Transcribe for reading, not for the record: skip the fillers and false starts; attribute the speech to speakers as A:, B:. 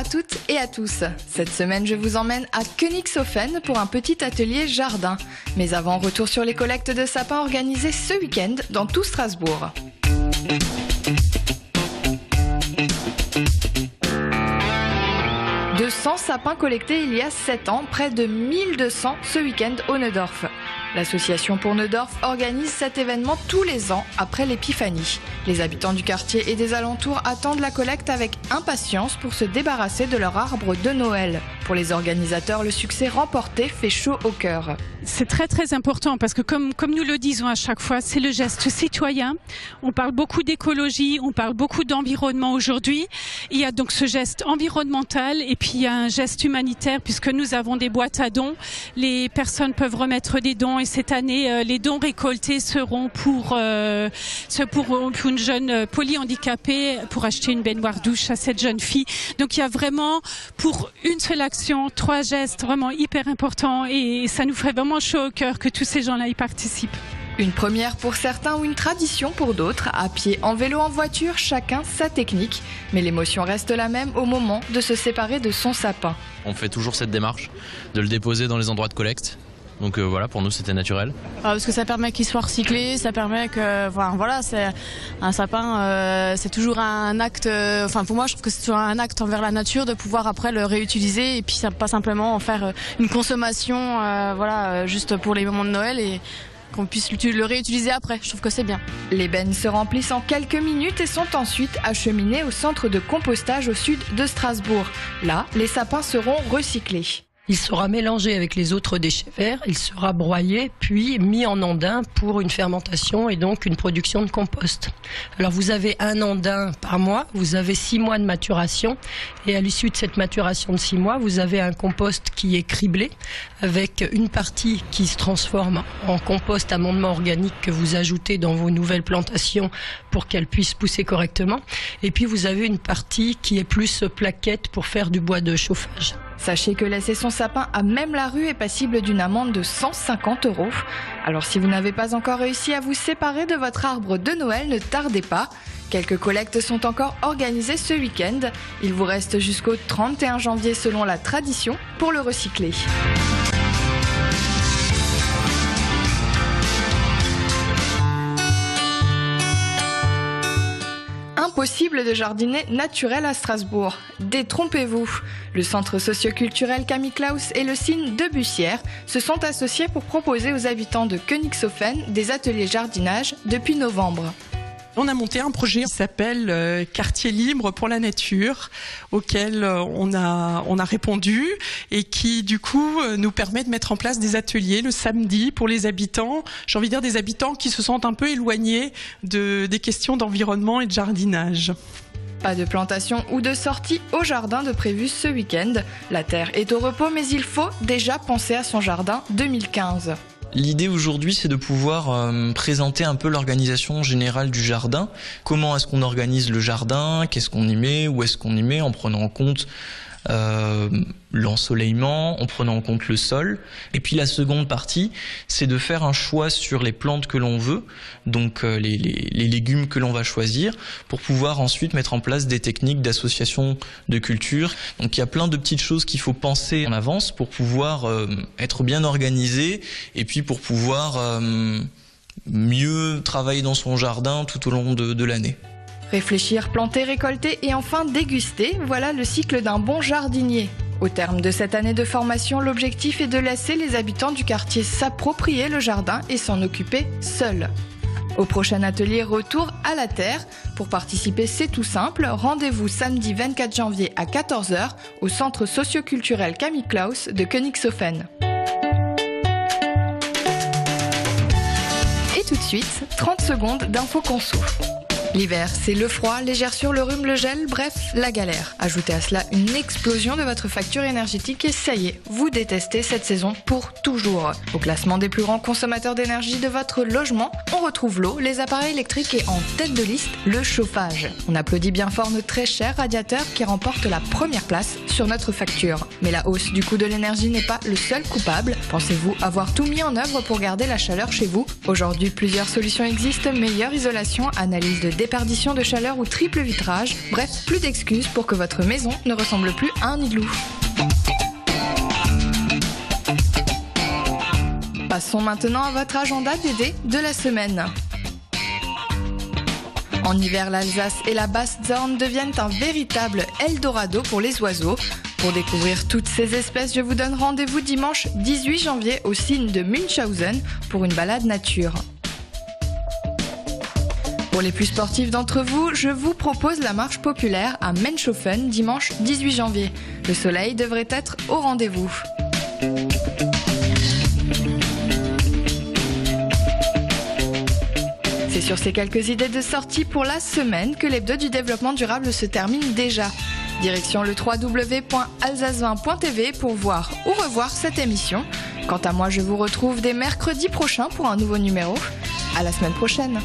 A: toutes et à tous. Cette semaine, je vous emmène à Königshofen pour un petit atelier jardin. Mais avant, retour sur les collectes de sapins organisées ce week-end dans tout Strasbourg. De 100 sapins collectés il y a 7 ans, près de 1200 ce week-end au Neudorf. L'association pour Neudorf organise cet événement tous les ans après l'épiphanie. Les habitants du quartier et des alentours attendent la collecte avec impatience pour se débarrasser de leur arbre de Noël. Pour les organisateurs, le succès remporté fait chaud au cœur.
B: C'est très très important parce que comme nous le disons à chaque fois, c'est le geste citoyen. On parle beaucoup d'écologie, on parle beaucoup d'environnement aujourd'hui. Il y a donc ce geste environnemental et puis il y a un geste humanitaire puisque nous avons des boîtes à dons. Les personnes peuvent remettre des dons et cette année, les dons récoltés seront pour une jeune polyhandicapée pour acheter une baignoire douche à cette jeune fille. Donc il y a vraiment pour une seule action, 3 gestes vraiment hyper importants et ça nous ferait vraiment chaud au cœur que tous ces gens-là y participent.
A: Une première pour certains ou une tradition pour d'autres. À pied, en vélo, en voiture, chacun sa technique. Mais l'émotion reste la même au moment de se séparer de son sapin.
C: On fait toujours cette démarche de le déposer dans les endroits de collecte. Donc voilà, pour nous c'était naturel.
D: Parce que ça permet qu'il soit recyclé, ça permet que, voilà, c'est un sapin, c'est toujours un acte. Pour moi, je trouve que c'est toujours un acte envers la nature de pouvoir après le réutiliser et puis pas simplement en faire une consommation, juste pour les moments de Noël et qu'on puisse le réutiliser après. Je trouve que c'est bien.
A: Les bennes se remplissent en quelques minutes et sont ensuite acheminées au centre de compostage au sud de Strasbourg. Là, les sapins seront recyclés.
E: Il sera mélangé avec les autres déchets verts, il sera broyé puis mis en andin pour une fermentation et donc une production de compost. Alors vous avez un andin par mois, vous avez 6 mois de maturation et à l'issue de cette maturation de 6 mois, vous avez un compost qui est criblé avec une partie qui se transforme en compost amendement organique que vous ajoutez dans vos nouvelles plantations pour qu'elles puissent pousser correctement. Et puis vous avez une partie qui est plus plaquette pour faire du bois de chauffage.
A: Sachez que laisser son sapin à même la rue est passible d'une amende de 150 €. Alors si vous n'avez pas encore réussi à vous séparer de votre arbre de Noël, ne tardez pas. Quelques collectes sont encore organisées ce week-end. Il vous reste jusqu'au 31 janvier selon la tradition pour le recycler. Impossible de jardiner naturel à Strasbourg. Détrompez-vous. Le centre socioculturel Camille Claus et le Cine de Bussière se sont associés pour proposer aux habitants de Königshofen des ateliers jardinage depuis novembre.
F: On a monté un projet qui s'appelle Quartier libre pour la nature, auquel on a répondu et qui du coup nous permet de mettre en place des ateliers le samedi pour les habitants. J'ai envie de dire des habitants qui se sentent un peu éloignés des questions d'environnement et de jardinage.
A: Pas de plantation ou de sortie au jardin de prévu ce week-end. La terre est au repos, mais il faut déjà penser à son jardin 2015.
C: L'idée aujourd'hui, c'est de pouvoir présenter un peu l'organisation générale du jardin. Comment est-ce qu'on organise le jardin? Qu'est-ce qu'on y met? Où est-ce qu'on y met? En prenant en compte l'ensoleillement, en prenant en compte le sol. Et puis la seconde partie, c'est de faire un choix sur les plantes que l'on veut, donc les légumes que l'on va choisir, pour pouvoir ensuite mettre en place des techniques d'association de culture. Donc il y a plein de petites choses qu'il faut penser en avance pour pouvoir être bien organisé et puis pour pouvoir mieux travailler dans son jardin tout au long de l'année.
A: Réfléchir, planter, récolter et enfin déguster, voilà le cycle d'un bon jardinier. Au terme de cette année de formation, l'objectif est de laisser les habitants du quartier s'approprier le jardin et s'en occuper seuls. Au prochain atelier, retour à la terre. Pour participer, c'est tout simple. Rendez-vous samedi 24 janvier à 14 h au centre socioculturel Camille Claus de Königshofen. Et tout de suite, 30 secondes d'infos conso. L'hiver, c'est le froid, les gerçures, le rhume, le gel, bref, la galère. Ajoutez à cela une explosion de votre facture énergétique et ça y est, vous détestez cette saison pour toujours. Au classement des plus grands consommateurs d'énergie de votre logement, on retrouve l'eau, les appareils électriques et en tête de liste, le chauffage. On applaudit bien fort nos très chers radiateurs qui remportent la première place sur notre facture. Mais la hausse du coût de l'énergie n'est pas le seul coupable. Pensez-vous avoir tout mis en œuvre pour garder la chaleur chez vous? Aujourd'hui, plusieurs solutions existent, meilleure isolation, analyse de déperdition de chaleur ou triple vitrage. Bref, plus d'excuses pour que votre maison ne ressemble plus à un igloo. Passons maintenant à votre agenda DD de la semaine. En hiver, l'Alsace et la Basse-Zorn deviennent un véritable Eldorado pour les oiseaux. Pour découvrir toutes ces espèces, je vous donne rendez-vous dimanche 18 janvier au Cine de Münchhausen pour une balade nature. Pour les plus sportifs d'entre vous, je vous propose la marche populaire à Menshofen dimanche 18 janvier. Le soleil devrait être au rendez-vous. C'est sur ces quelques idées de sortie pour la semaine que l'hebdo du développement durable se termine déjà. Direction le www.alsace20.tv pour voir ou revoir cette émission. Quant à moi, je vous retrouve dès mercredi prochain pour un nouveau numéro. À la semaine prochaine.